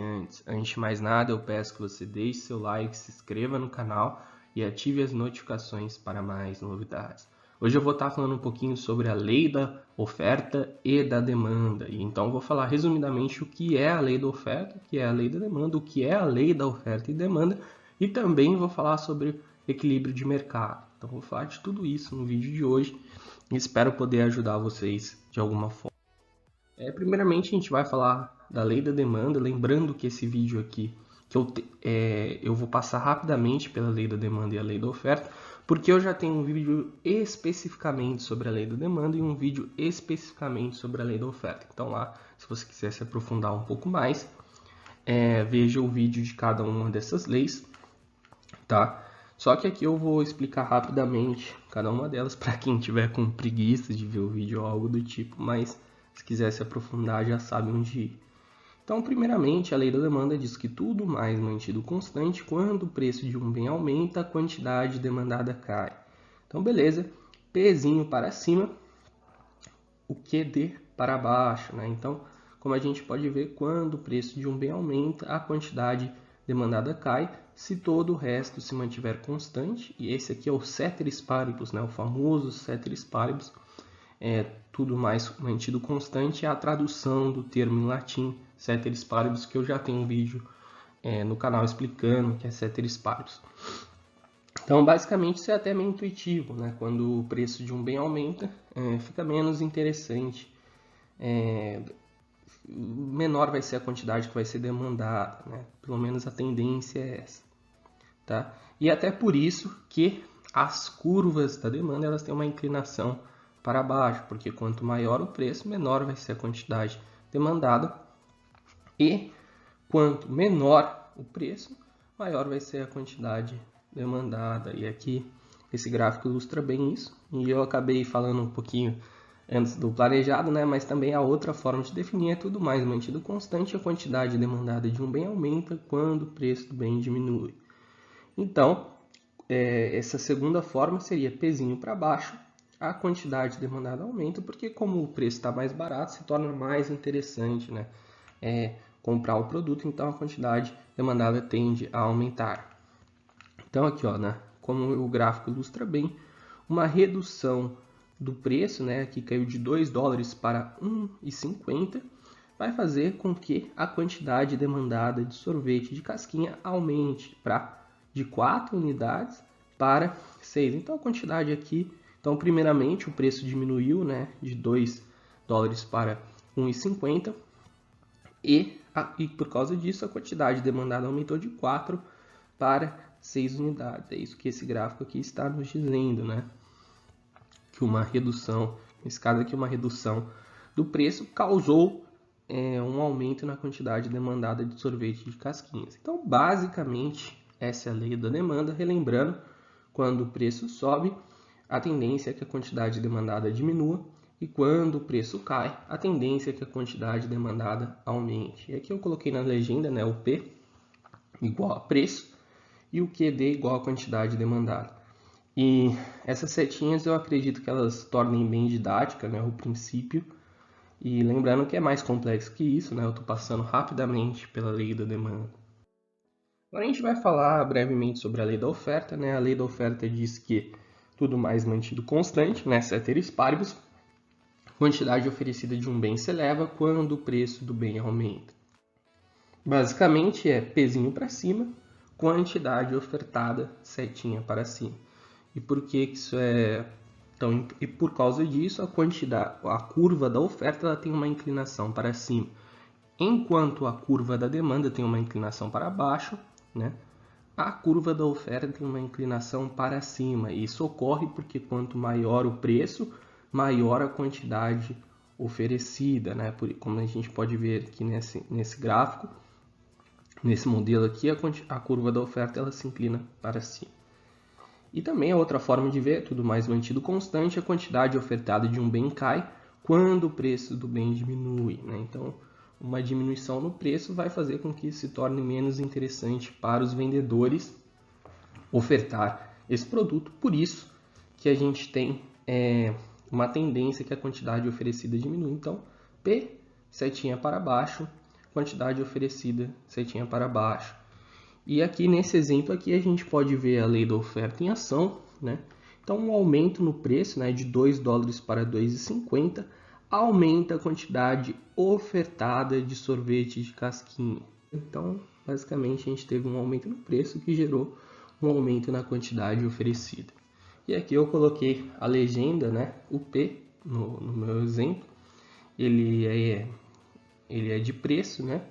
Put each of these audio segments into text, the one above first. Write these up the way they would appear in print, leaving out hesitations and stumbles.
Antes de mais nada, eu peço que você deixe seu like, se inscreva no canal e ative as notificações para mais novidades. Hoje eu vou estar falando um pouquinho sobre a lei da oferta e da demanda. E então eu vou falar resumidamente o que é a lei da oferta, o que é a lei da demanda, o que é a lei da oferta e demanda, e também vou falar sobre equilíbrio de mercado. Então eu vou falar de tudo isso no vídeo de hoje e espero poder ajudar vocês de alguma forma. Primeiramente a gente vai falar da lei da demanda, lembrando que esse vídeo aqui que eu vou passar rapidamente pela lei da demanda e a lei da oferta, porque eu já tenho um vídeo especificamente sobre a lei da demanda e um vídeo especificamente sobre a lei da oferta. Então lá, se você quiser se aprofundar um pouco mais, veja o vídeo de cada uma dessas leis, tá? Só que aqui eu vou explicar rapidamente cada uma delas para quem tiver com preguiça de ver o vídeo ou algo do tipo, mas se quiser se aprofundar já sabe onde ir. Então, primeiramente, a lei da demanda diz que tudo mais mantido constante, quando o preço de um bem aumenta, a quantidade demandada cai. Então, beleza, Pzinho para cima, o QD para baixo, né? Então, como a gente pode ver, quando o preço de um bem aumenta, a quantidade demandada cai, se todo o resto se mantiver constante, e esse aqui é o ceteris paribus, né? O famoso ceteris paribus, tudo mais mantido constante, é a tradução do termo em latim ceteris paribus, que eu já tenho um vídeo no canal explicando o que é ceteris paribus. Então, basicamente, isso é até meio intuitivo, né? Quando o preço de um bem aumenta, fica menos interessante, menor vai ser a quantidade que vai ser demandada, né? Pelo menos a tendência é essa, tá? E até por isso que as curvas da demanda elas têm uma inclinação para baixo, porque quanto maior o preço, menor vai ser a quantidade demandada, e quanto menor o preço, maior vai ser a quantidade demandada. E aqui esse gráfico ilustra bem isso, e eu acabei falando um pouquinho antes do planejado, né? Mas também a outra forma de definir é tudo mais mantido constante, a quantidade demandada de um bem aumenta quando o preço do bem diminui. Então, essa segunda forma seria Pzinho para baixo, a quantidade demandada aumenta, porque como o preço está mais barato, se torna mais interessante, né? Comprar o produto, então a quantidade demandada tende a aumentar. Então aqui, ó, né? Como o gráfico ilustra bem, uma redução do preço, né? Aqui caiu de 2 dólares para 1,50, vai fazer com que a quantidade demandada de sorvete de casquinha aumente de 4 unidades para 6. Então a quantidade aqui, então primeiramente o preço diminuiu, né, de 2 dólares para 1,50 e por causa disso a quantidade demandada aumentou de 4 para 6 unidades. É isso que esse gráfico aqui está nos dizendo, né? Que uma redução, nesse caso aqui uma redução do preço causou um aumento na quantidade demandada de sorvete de casquinhas. Então basicamente essa é a lei da demanda, relembrando, quando o preço sobe, a tendência é que a quantidade demandada diminua, e quando o preço cai, a tendência é que a quantidade demandada aumente. E aqui eu coloquei na legenda, né, o P igual a preço e o QD igual a quantidade demandada. E essas setinhas eu acredito que elas tornem bem didática, né, o princípio. E lembrando que é mais complexo que isso, né, eu estou passando rapidamente pela lei da demanda. Agora a gente vai falar brevemente sobre a lei da oferta, né? A lei da oferta diz que tudo mais mantido constante, né, ceteris paribus, quantidade oferecida de um bem se eleva quando o preço do bem aumenta. Basicamente é Pzinho para cima, quantidade ofertada, setinha para cima. E por que isso é tão... E por causa disso, a curva da oferta ela tem uma inclinação para cima, enquanto a curva da demanda tem uma inclinação para baixo, né? A curva da oferta tem uma inclinação para cima. E isso ocorre porque quanto maior o preço, maior a quantidade oferecida, né? Como a gente pode ver aqui nesse gráfico, nesse modelo aqui, a curva da oferta ela se inclina para cima. E também a outra forma de ver, tudo mais mantido constante, a quantidade ofertada de um bem cai quando o preço do bem diminui, né? Então, uma diminuição no preço vai fazer com que se torne menos interessante para os vendedores ofertar esse produto. Por isso que a gente tem uma tendência que a quantidade oferecida diminui. Então, P, setinha para baixo, quantidade oferecida setinha para baixo. E aqui nesse exemplo aqui a gente pode ver a lei da oferta em ação, né? Então um aumento no preço, né, de 2 dólares para 2,50 aumenta a quantidade ofertada de sorvete de casquinha. Então basicamente a gente teve um aumento no preço que gerou um aumento na quantidade oferecida. E aqui eu coloquei a legenda, né, o P no meu exemplo, ele é de preço, né?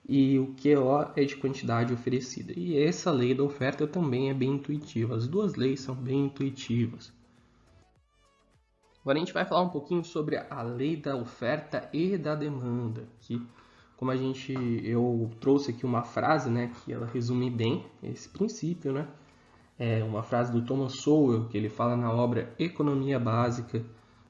E o QO é de quantidade oferecida. E essa lei da oferta também é bem intuitiva. As duas leis são bem intuitivas. Agora a gente vai falar um pouquinho sobre a lei da oferta e da demanda. Que, como eu trouxe aqui uma frase, né, que ela resume bem esse princípio, né? É uma frase do Thomas Sowell, que ele fala na obra Economia Básica,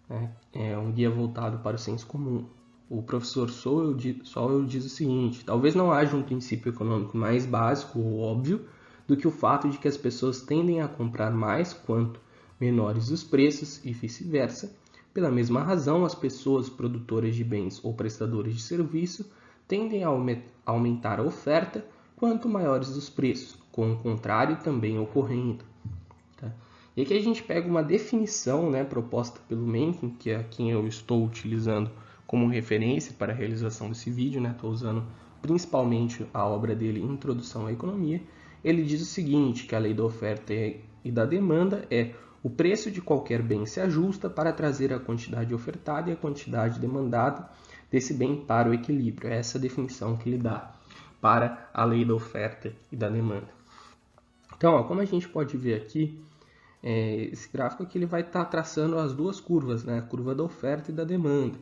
né? É um guia voltado para o senso comum. O professor Sowell diz o seguinte: talvez não haja um princípio econômico mais básico ou óbvio do que o fato de que as pessoas tendem a comprar mais quanto menores os preços e vice-versa. Pela mesma razão, as pessoas produtoras de bens ou prestadores de serviço tendem a aumentar a oferta quanto maiores os preços, com o contrário também ocorrendo. Tá? E aqui a gente pega uma definição, né, proposta pelo Mencken, que é quem eu estou utilizando como referência para a realização desse vídeo, né? Estou usando principalmente a obra dele, Introdução à Economia. Ele diz o seguinte, que a lei da oferta e da demanda é: o preço de qualquer bem se ajusta para trazer a quantidade ofertada e a quantidade demandada desse bem para o equilíbrio. É essa a definição que ele dá para a lei da oferta e da demanda. Então, como a gente pode ver aqui, esse gráfico aqui ele vai estar traçando as duas curvas, né? A curva da oferta e da demanda.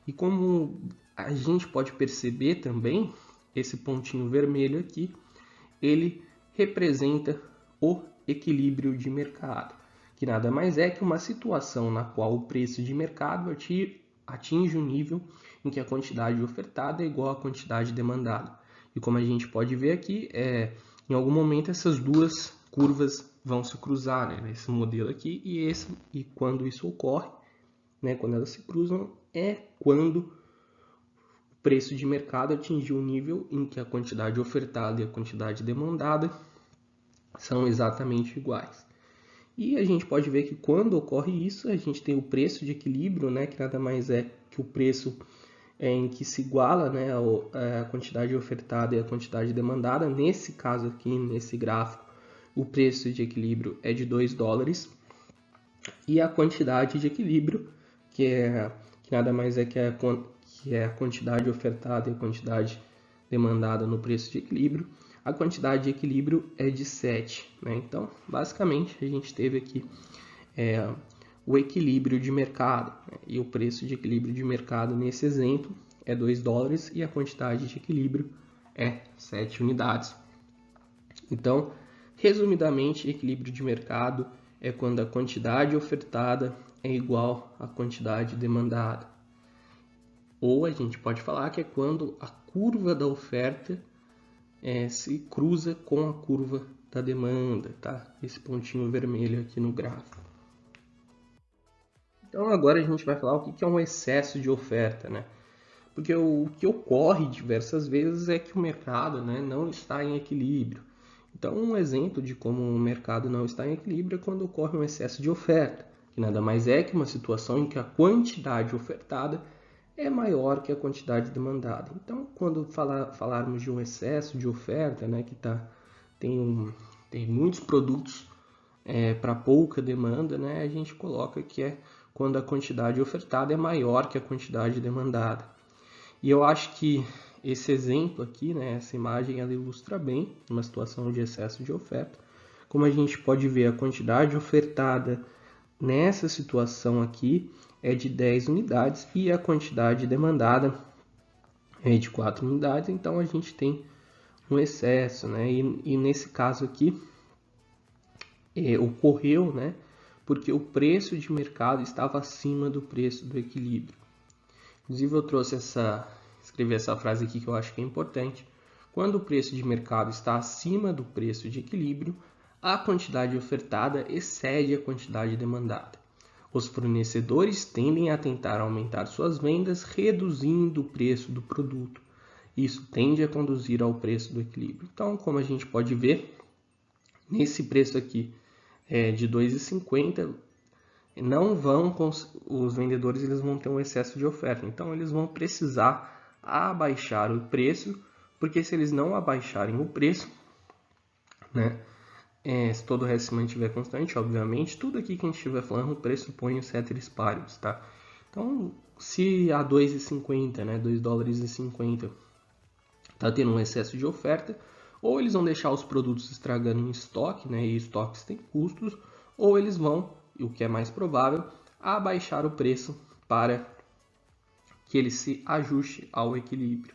E como a gente pode perceber também, esse pontinho vermelho aqui, ele representa o equilíbrio de mercado, que nada mais é que uma situação na qual o preço de mercado atinge um nível em que a quantidade ofertada é igual à quantidade demandada. E como a gente pode ver aqui, em algum momento essas duas curvas vão se cruzar, né? Esse modelo aqui e quando isso ocorre, né, quando elas se cruzam, é quando o preço de mercado atingiu um nível em que a quantidade ofertada e a quantidade demandada são exatamente iguais. E a gente pode ver que quando ocorre isso, a gente tem o preço de equilíbrio, né, que nada mais é que o preço em que se iguala, né, a quantidade ofertada e a quantidade demandada. Nesse caso aqui, nesse gráfico, o preço de equilíbrio é de 2 dólares e a quantidade de equilíbrio, que nada mais é que é a quantidade ofertada e a quantidade demandada no preço de equilíbrio. A quantidade de equilíbrio é de 7. Né? Então, basicamente, a gente teve aqui o equilíbrio de mercado. Né? E o preço de equilíbrio de mercado, nesse exemplo, é 2 dólares e a quantidade de equilíbrio é 7 unidades. Então, resumidamente, equilíbrio de mercado é quando a quantidade ofertada é igual à quantidade demandada. Ou a gente pode falar que é quando a curva da oferta se cruza com a curva da demanda, tá? Esse pontinho vermelho aqui no gráfico. Então agora a gente vai falar o que é um excesso de oferta, né? Porque o que ocorre diversas vezes é que o mercado, né, não está em equilíbrio. Então um exemplo de como o mercado não está em equilíbrio é quando ocorre um excesso de oferta, que nada mais é que uma situação em que a quantidade ofertada é maior que a quantidade demandada. Então, quando falarmos de um excesso de oferta, né, que tem muitos produtos para pouca demanda, né, a gente coloca que é quando a quantidade ofertada é maior que a quantidade demandada. E eu acho que esse exemplo aqui, né, essa imagem, ela ilustra bem uma situação de excesso de oferta. Como a gente pode ver, a quantidade ofertada nessa situação aqui é de 10 unidades e a quantidade demandada é de 4 unidades, então a gente tem um excesso, né? E nesse caso aqui ocorreu, né, porque o preço de mercado estava acima do preço do equilíbrio. Inclusive eu escrevi essa frase aqui que eu acho que é importante. Quando o preço de mercado está acima do preço de equilíbrio, a quantidade ofertada excede a quantidade demandada. Os fornecedores tendem a tentar aumentar suas vendas, reduzindo o preço do produto. isso tende a conduzir ao preço do equilíbrio. Então, como a gente pode ver, nesse preço aqui de 2,50, não vão, os vendedores eles vão ter um excesso de oferta, então eles vão precisar abaixar o preço, porque se eles não abaixarem o preço, né, se todo o resto se mantiver constante, obviamente, tudo aqui que a gente estiver falando pressupõe os ceteris paribus, tá? Então, se a 2,50, né, 2 dólares e 50, tá tendo um excesso de oferta, ou eles vão deixar os produtos estragando em estoque, né, e estoques têm custos, ou eles vão, o que é mais provável, abaixar o preço para que ele se ajuste ao equilíbrio.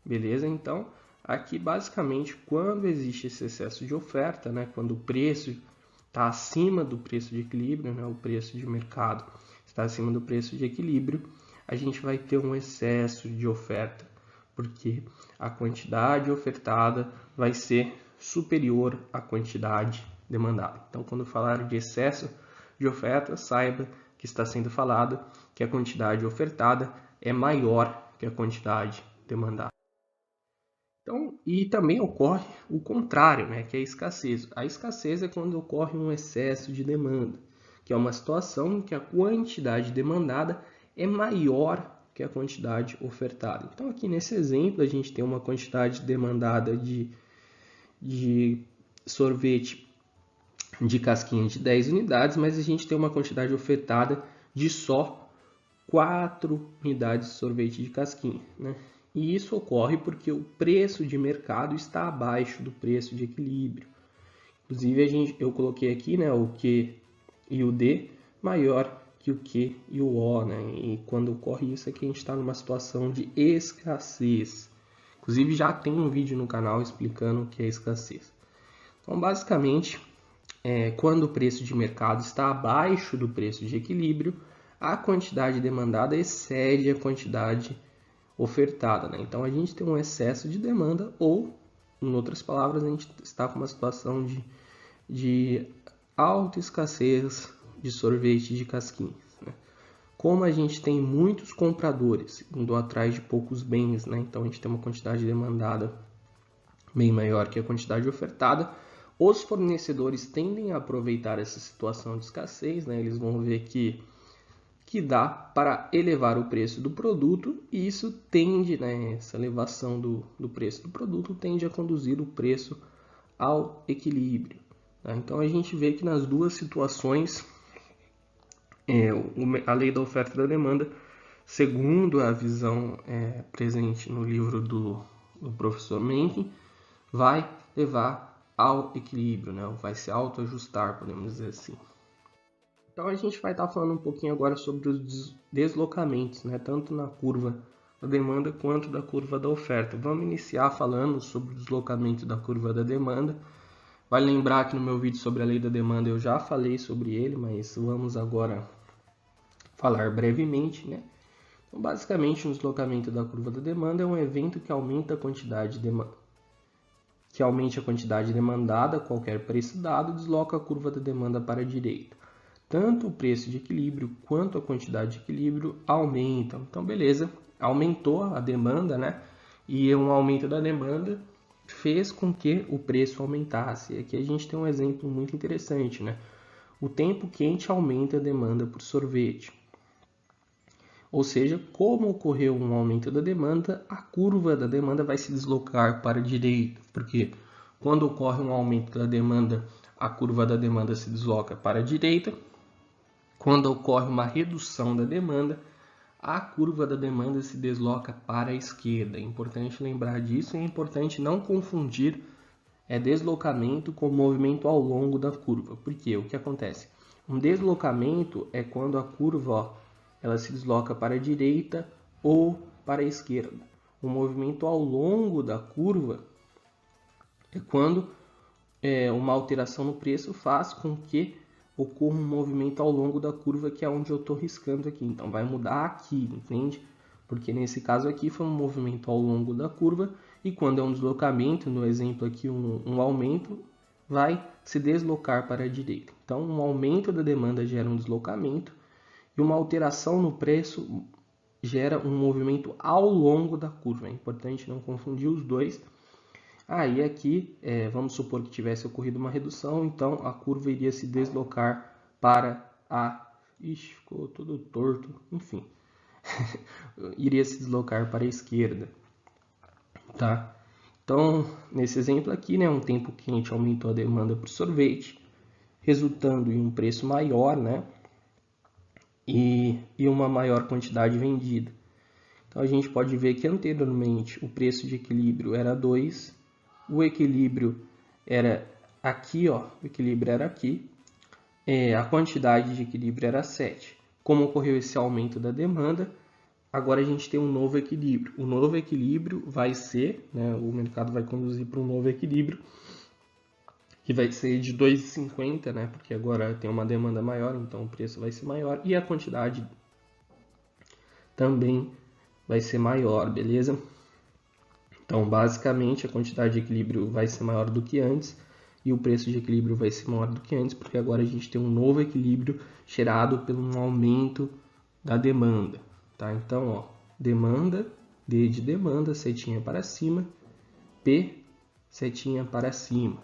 Beleza? Então, aqui basicamente quando existe esse excesso de oferta, né, quando o preço está acima do preço de equilíbrio, né, o preço de mercado está acima do preço de equilíbrio, a gente vai ter um excesso de oferta, porque a quantidade ofertada vai ser superior à quantidade demandada. Então, quando falar de excesso de oferta, saiba que está sendo falado que a quantidade ofertada é maior que a quantidade demandada. Então, e também ocorre o contrário, né, que é a escassez. A escassez é quando ocorre um excesso de demanda, que é uma situação em que a quantidade demandada é maior que a quantidade ofertada. Então, aqui nesse exemplo, a gente tem uma quantidade demandada de sorvete de casquinha de 10 unidades, mas a gente tem uma quantidade ofertada de só 4 unidades de sorvete de casquinha, né? E isso ocorre porque o preço de mercado está abaixo do preço de equilíbrio. Inclusive, eu coloquei aqui, né, o Q e o D maior que o Q e o O, né? E quando ocorre isso aqui, a gente está numa situação de escassez. Inclusive, já tem um vídeo no canal explicando o que é escassez. Então, basicamente, quando o preço de mercado está abaixo do preço de equilíbrio, a quantidade demandada excede a quantidade ofertada, né? Então, a gente tem um excesso de demanda ou, em outras palavras, a gente está com uma situação de alta escassez de sorvete de casquinhas, né? Como a gente tem muitos compradores indo atrás de poucos bens, né? Então, a gente tem uma quantidade demandada bem maior que a quantidade ofertada. Os fornecedores tendem a aproveitar essa situação de escassez, né? Eles vão ver que dá para elevar o preço do produto e isso tende, né, essa elevação do preço do produto tende a conduzir o preço ao equilíbrio. Tá? Então a gente vê que nas duas situações a lei da oferta e da demanda, segundo a visão presente no livro do professor Mencken, vai levar ao equilíbrio, né? Vai se autoajustar, podemos dizer assim. Então a gente vai estar falando um pouquinho agora sobre os deslocamentos, né? Tanto na curva da demanda quanto da curva da oferta. Vamos iniciar falando sobre o deslocamento da curva da demanda. Vale lembrar que no meu vídeo sobre a lei da demanda eu já falei sobre ele, mas vamos agora falar brevemente, né? Então, basicamente, um deslocamento da curva da demanda é um evento que aumenta a quantidade demandada a qualquer preço dado, desloca a curva da demanda para a direita. Tanto o preço de equilíbrio quanto a quantidade de equilíbrio aumentam. Então, beleza, aumentou a demanda, né? E um aumento da demanda fez com que o preço aumentasse. Aqui a gente tem um exemplo muito interessante, né? O tempo quente aumenta a demanda por sorvete. Ou seja, como ocorreu um aumento da demanda, a curva da demanda vai se deslocar para a direita. Porque quando ocorre um aumento da demanda, a curva da demanda se desloca para a direita. Quando ocorre uma redução da demanda, a curva da demanda se desloca para a esquerda. É importante lembrar disso e é importante não confundir deslocamento com movimento ao longo da curva. Porque o que acontece? Um deslocamento é quando a curva ela se desloca para a direita ou para a esquerda. O movimento ao longo da curva é quando uma alteração no preço faz com que ocorra um movimento ao longo da curva, que é onde eu estou riscando aqui. Então, vai mudar aqui, entende? Porque nesse caso aqui foi um movimento ao longo da curva e quando é um deslocamento, no exemplo aqui um aumento, vai se deslocar para a direita. Então, um aumento da demanda gera um deslocamento e uma alteração no preço gera um movimento ao longo da curva. É importante não confundir os dois. E aqui, vamos supor que tivesse ocorrido uma redução, então a curva iria se deslocar para a... Ixi, ficou todo torto, enfim. Iria se deslocar para a esquerda, tá? Então, nesse exemplo aqui, né, um tempo quente aumentou a demanda por sorvete, resultando em um preço maior, né, e uma maior quantidade vendida. Então, a gente pode ver que anteriormente o preço de equilíbrio era 2, o equilíbrio era aqui, ó, o equilíbrio era aqui, a quantidade de equilíbrio era 7. Como ocorreu esse aumento da demanda, agora a gente tem um novo equilíbrio. O novo equilíbrio vai ser, né, o mercado vai conduzir para um novo equilíbrio, que vai ser de 2,50, né, porque agora tem uma demanda maior, então o preço vai ser maior e a quantidade também vai ser maior, beleza? Então, basicamente, a quantidade de equilíbrio vai ser maior do que antes e o preço de equilíbrio vai ser maior do que antes, porque agora a gente tem um novo equilíbrio gerado por um aumento da demanda. Tá? Então, ó, demanda, D de demanda, setinha para cima, P, setinha para cima.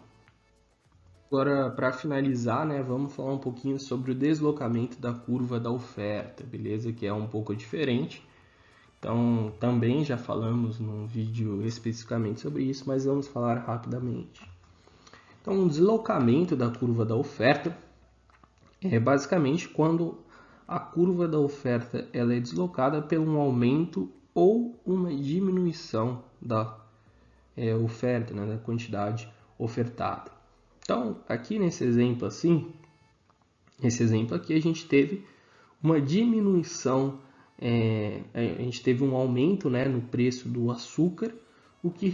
Agora, para finalizar, né, vamos falar um pouquinho sobre o deslocamento da curva da oferta, beleza? Que é um pouco diferente. Então, também já falamos num vídeo especificamente sobre isso, mas vamos falar rapidamente. Então, o deslocamento da curva da oferta é basicamente quando a curva da oferta ela é deslocada por um aumento ou uma diminuição da oferta, né, da quantidade ofertada. Então, aqui nesse exemplo aqui a gente teve uma diminuição, a gente teve um aumento, né, no preço do açúcar, o que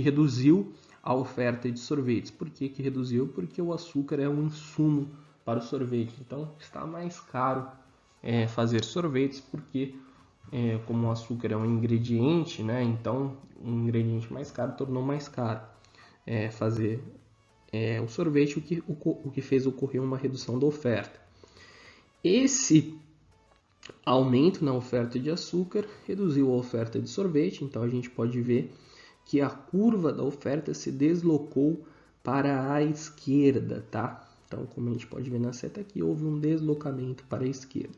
reduziu a oferta de sorvetes. Por que reduziu? Porque o açúcar é um insumo para o sorvete. Então, está mais caro fazer sorvetes, porque como o açúcar é um ingrediente, né, então um ingrediente mais caro tornou mais caro fazer o sorvete, o que fez ocorrer uma redução da oferta. Esse aumento na oferta de açúcar reduziu a oferta de sorvete, então a gente pode ver que a curva da oferta se deslocou para a esquerda, tá? Então, como a gente pode ver na seta aqui, houve um deslocamento para a esquerda.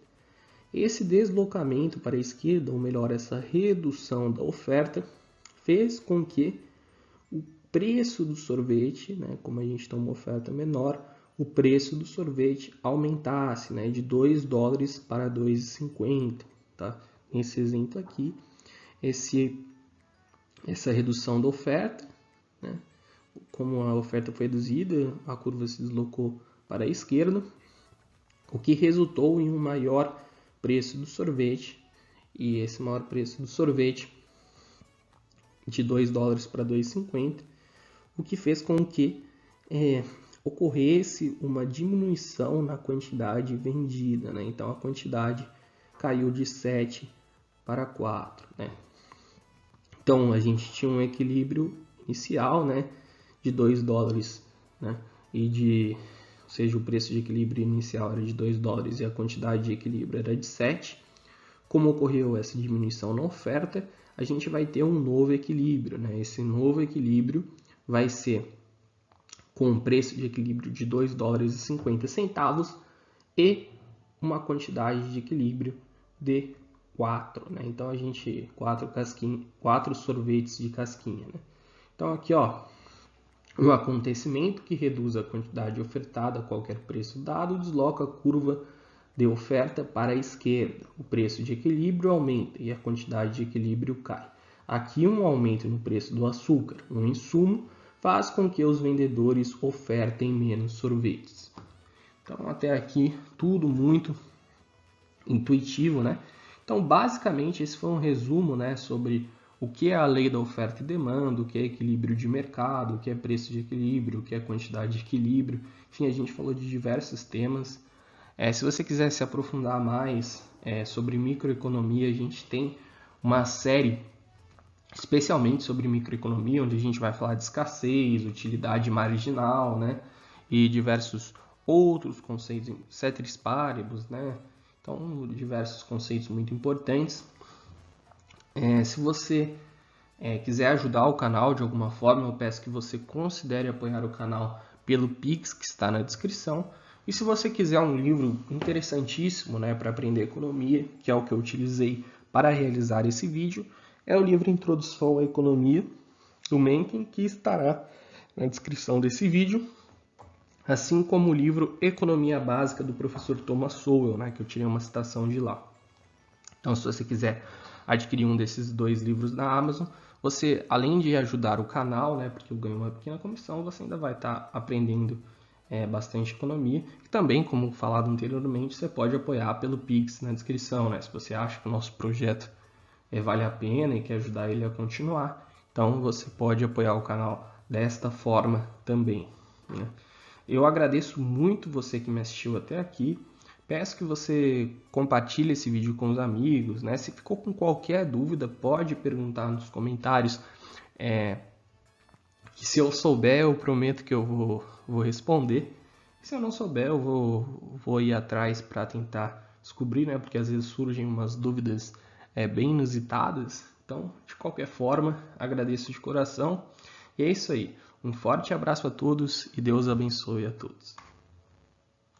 Esse deslocamento para a esquerda, ou melhor, essa redução da oferta, fez com que o preço do sorvete, né, como a gente tem uma oferta menor, o preço do sorvete aumentasse, né, de $2 para 2,50. Tá? Nesse exemplo aqui, essa redução da oferta, né, como a oferta foi reduzida, a curva se deslocou para a esquerda, o que resultou em um maior preço do sorvete, e esse maior preço do sorvete de $2 para 2,50, o que fez com que ocorresse uma diminuição na quantidade vendida, né? Então a quantidade caiu de 7 para 4, né? Então a gente tinha um equilíbrio inicial, né, de $2, né? Ou seja, o preço de equilíbrio inicial era de $2 e a quantidade de equilíbrio era de 7. Como ocorreu essa diminuição na oferta, a gente vai ter um novo equilíbrio, né? Esse novo equilíbrio vai ser com um preço de equilíbrio de $2,50 e uma quantidade de equilíbrio de 4, né? Então a gente 4 sorvetes de casquinha, né? Então aqui, ó, um acontecimento que reduz a quantidade ofertada a qualquer preço dado desloca a curva de oferta para a esquerda. O preço de equilíbrio aumenta e a quantidade de equilíbrio cai. Aqui um aumento no preço do açúcar, um insumo, faz com que os vendedores ofertem menos sorvetes. Então até aqui tudo muito intuitivo, né? Então basicamente esse foi um resumo, né, sobre o que é a lei da oferta e demanda, o que é equilíbrio de mercado, o que é preço de equilíbrio, o que é quantidade de equilíbrio. Enfim, a gente falou de diversos temas. Se você quiser se aprofundar mais sobre microeconomia, a gente tem uma série especialmente sobre microeconomia, onde a gente vai falar de escassez, utilidade marginal, né, e diversos outros conceitos, ceteris paribus, né, Então, diversos conceitos muito importantes. Se você quiser ajudar o canal de alguma forma, eu peço que você considere apoiar o canal pelo Pix, que está na descrição. E se você quiser um livro interessantíssimo, né, para aprender economia, que é o que eu utilizei para realizar esse vídeo, é o livro Introdução à Economia, do Mencken, que estará na descrição desse vídeo, assim como o livro Economia Básica, do professor Thomas Sowell, né, que eu tirei uma citação de lá. Então, se você quiser adquirir um desses 2 livros da Amazon, você, além de ajudar o canal, né, porque eu ganho uma pequena comissão, você ainda vai estar aprendendo bastante economia. E também, como falado anteriormente, você pode apoiar pelo Pix na descrição, né? Se você acha que o nosso projeto vale a pena e quer ajudar ele a continuar, então você pode apoiar o canal desta forma também, né? Eu agradeço muito você que me assistiu até aqui. Peço que você compartilhe esse vídeo com os amigos, né? Se ficou com qualquer dúvida, pode perguntar nos comentários. Que se eu souber, eu prometo que eu vou responder. E se eu não souber, eu vou ir atrás para tentar descobrir, né? Porque às vezes surgem umas dúvidas bem inusitadas. Então, de qualquer forma, agradeço de coração. E é isso aí. Um forte abraço a todos e Deus abençoe a todos.